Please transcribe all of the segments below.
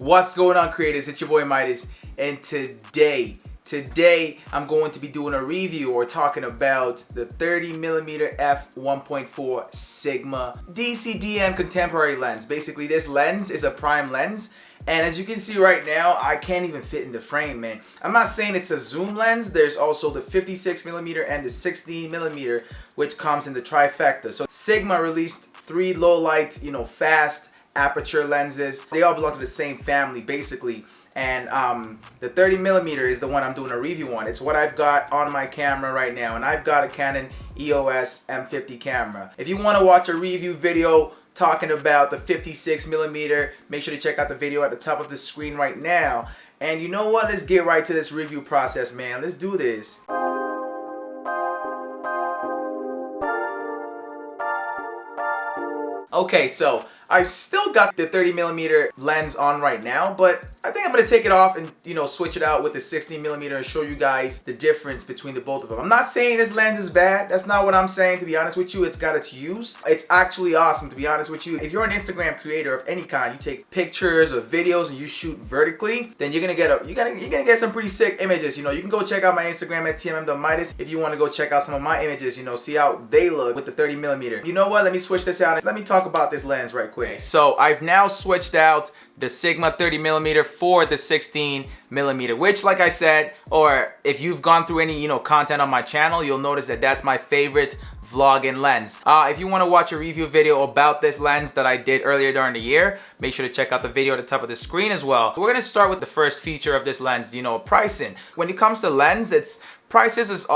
What's going on, creators? It's your boy Midas, and today I'm going to be doing a review or talking about the 30mm f1.4 Sigma DCDM contemporary lens. Basically, this lens is a prime lens, and as you can see right now, I can't even fit in the frame, man. I'm not saying it's a zoom lens. There's also the 56mm and the 16mm, which comes in the trifecta. So Sigma released 3 low light, fast aperture lenses. They all belong to the same family, basically. And the 30mm is the one I'm doing a review on. It's what I've got on my camera right now, and I've got a Canon EOS M50 camera. If you want to watch a review video talking about the 56mm, make sure to check out the video at the top of the screen right now. And you know what? Let's get right to this review process, man. Let's do this. Okay, so I've still got the 30mm lens on right now, but I think I'm gonna take it off and switch it out with the 16mm and show you guys the difference between the both of them. I'm not saying this lens is bad. That's not what I'm saying, to be honest with you. It's got its use. It's actually awesome, to be honest with you. If you're an Instagram creator of any kind, you take pictures or videos and you shoot vertically, then you're gonna get some pretty sick images. You can go check out my Instagram at tmm.midas if you want to go check out some of my images. See how they look with the 30mm. You know what? Let me switch this out. Let me talk about this lens right quick. So I've now switched out the Sigma 30mm for the 16mm, which, like I said, or if you've gone through any content on my channel, you'll notice that that's my favorite vlogging lens. If you want to watch a review video about this lens that I did earlier during the year, make sure to check out the video at the top of the screen as well. We're going to start with the first feature of this lens, pricing. When it comes to lens, prices it's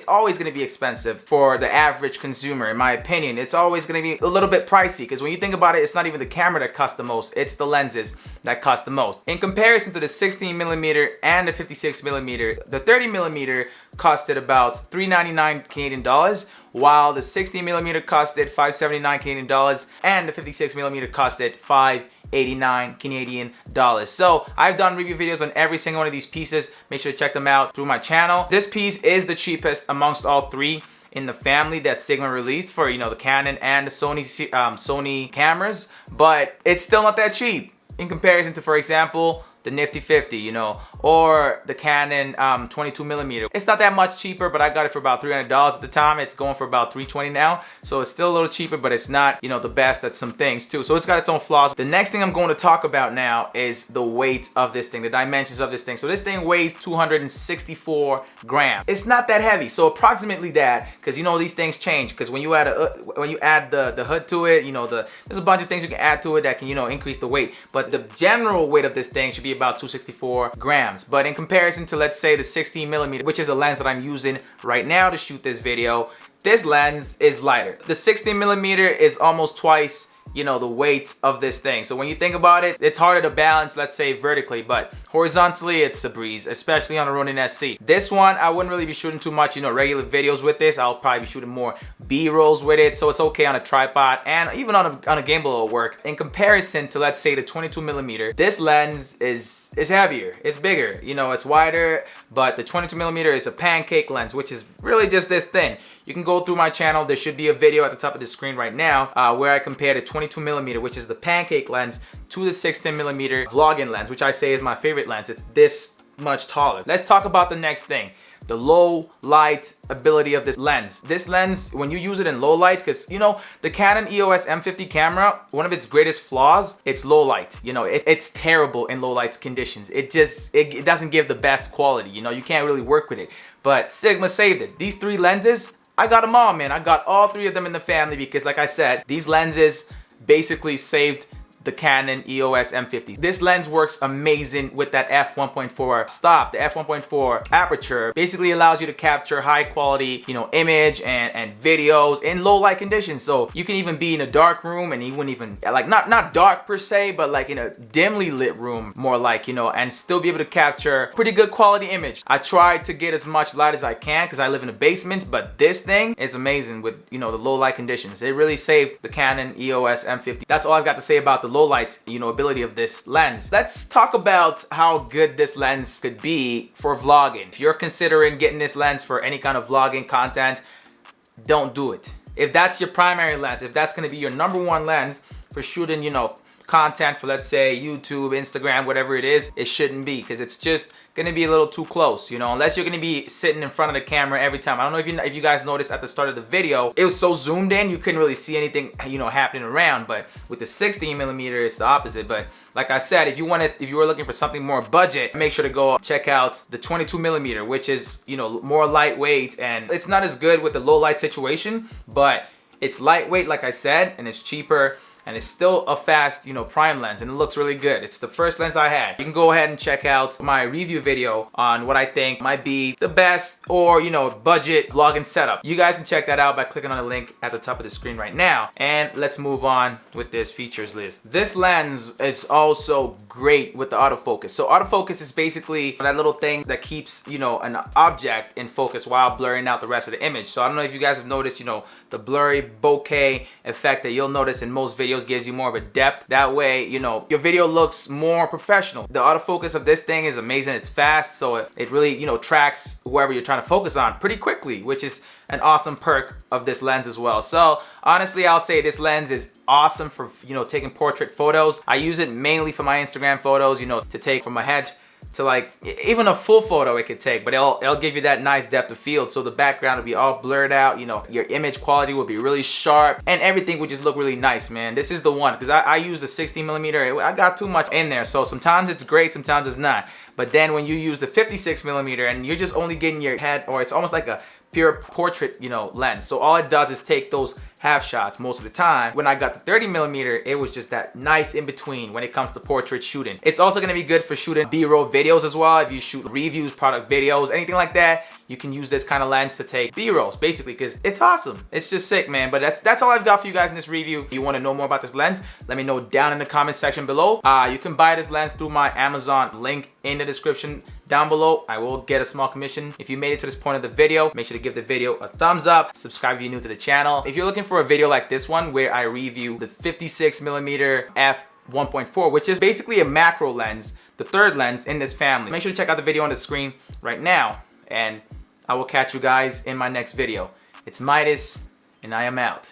always going to be expensive for the average consumer, in my opinion. It's always going to be a little bit pricey, because when you think about it, it's not even the camera that costs the most, it's the lenses that cost the most. In comparison to the 16mm and the 56mm, the 30mm costed about $399 Canadian dollars, while the 16mm costed $579 Canadian dollars and the 56mm costed $589 Canadian dollars. So I've done review videos on every single one of these pieces. Make sure to check them out through my channel. This piece is the cheapest amongst all 3 in the family that Sigma released for the Canon and the Sony cameras, but it's still not that cheap in comparison to, for example, the Nifty 50, or the Canon 22mm. It's not that much cheaper, but I got it for about $300 at the time. It's going for about $320 now, so it's still a little cheaper, but it's not, the best at some things too. So it's got its own flaws. The next thing I'm going to talk about now is the weight of this thing, the dimensions of this thing. So this thing weighs 264 grams. It's not that heavy, so approximately that, because these things change. Because when you add the hood to it, there's a bunch of things you can add to it that can increase the weight. But the general weight of this thing should be about 264 grams. But in comparison to, let's say, the 16mm, which is the lens that I'm using right now to shoot this video, this lens is lighter. The 16mm is almost twice the weight of this thing. So when you think about it, it's harder to balance, let's say, vertically, but horizontally it's a breeze, especially on a Ronin SC. This one, I wouldn't really be shooting too much regular videos with this. I'll probably be shooting more B-rolls with it, so it's okay on a tripod, and even on a gimbal it'll work. In comparison to, let's say, the 22mm, this lens is heavier, it's bigger, it's wider, but the 22mm is a pancake lens, which is really just this thin. You can go through my channel. There should be a video at the top of the screen right now where I compare the 22mm, which is the pancake lens, to the 16mm vlogging lens, which I say is my favorite lens. It's this much taller. Let's talk about the next thing, the low light ability of this lens. This lens, when you use it in low light, because the Canon EOS M50 camera, one of its greatest flaws, it's low light. It's terrible in low light conditions. It doesn't give the best quality. You can't really work with it. But Sigma saved it. These 3 lenses, I got them all, man. I got all 3 of them in the family, because, like I said, these lenses basically saved the Canon EOS M50. This lens works amazing with that f1.4 stop. The f1.4 aperture basically allows you to capture high quality, image and videos in low light conditions. So you can even be in a dark room, and you wouldn't even, like, not dark per se, but like in a dimly lit room, more like, and still be able to capture pretty good quality image. I try to get as much light as I can because I live in a basement, but this thing is amazing with, the low light conditions. It really saved the Canon EOS M50. That's all I've got to say about the low light, ability of this lens. Let's talk about how good this lens could be for vlogging. If you're considering getting this lens for any kind of vlogging content, don't do it. If that's your primary lens, if that's going to be your #1 lens for shooting, content for, let's say, YouTube, Instagram, whatever it is, it shouldn't be, because it's just gonna be a little too close, you know, unless you're gonna be sitting in front of the camera every time. I don't know if you guys noticed at the start of the video, it was so zoomed in, you couldn't really see anything, you know, happening around. But with the 16mm, it's the opposite. But like I said, if you were looking for something more budget, make sure to go check out the 22mm, which is, you know, more lightweight, and it's not as good with the low light situation, but it's lightweight, like I said, and it's cheaper. And it's still a fast, you know, prime lens, and it looks really good. It's the first lens I had. You can go ahead and check out my review video on what I think might be the best, or, you know, budget vlogging setup. You guys can check that out by clicking on the link at the top of the screen right now. And let's move on with this features list. This lens is also great with the autofocus. So autofocus is basically that little thing that keeps, you know, an object in focus while blurring out the rest of the image. So I don't know if you guys have noticed, you know, the blurry bokeh effect that you'll notice in most videos gives you more of a depth. That way, you know, your video looks more professional. The autofocus of this thing is amazing. It's fast, so it really, you know, tracks whoever you're trying to focus on pretty quickly, which is an awesome perk of this lens as well. So honestly, I'll say this lens is awesome for, you know, taking portrait photos. I use it mainly for my Instagram photos, you know, to take from my head to, like, even a full photo it could take, but it'll give you that nice depth of field. So the background will be all blurred out, you know, your image quality will be really sharp, and everything would just look really nice, man. This is the one, because I use the 16mm. I got too much in there, so sometimes it's great, sometimes it's not. But then when you use the 56mm and you're just only getting your head, or it's almost like a pure portrait, you know, lens. So all it does is take those half shots most of the time. When I got the 30mm, it was just that nice in between when it comes to portrait shooting. It's also gonna be good for shooting B-roll videos as well. If you shoot reviews, product videos, anything like that, you can use this kind of lens to take B-rolls, basically, because it's awesome. It's just sick, man. But that's all I've got for you guys in this review. If you want to know more about this lens, let me know down in the comment section below. You can buy this lens through my Amazon link in the description down below. I will get a small commission. If you made it to this point of the video, make sure to give the video a thumbs up. Subscribe if you're new to the channel. If you're looking for a video like this one, where I review the 56mm f1.4, which is basically a macro lens, the third lens in this family, make sure to check out the video on the screen right now, and I will catch you guys in my next video. It's Midas, and I am out.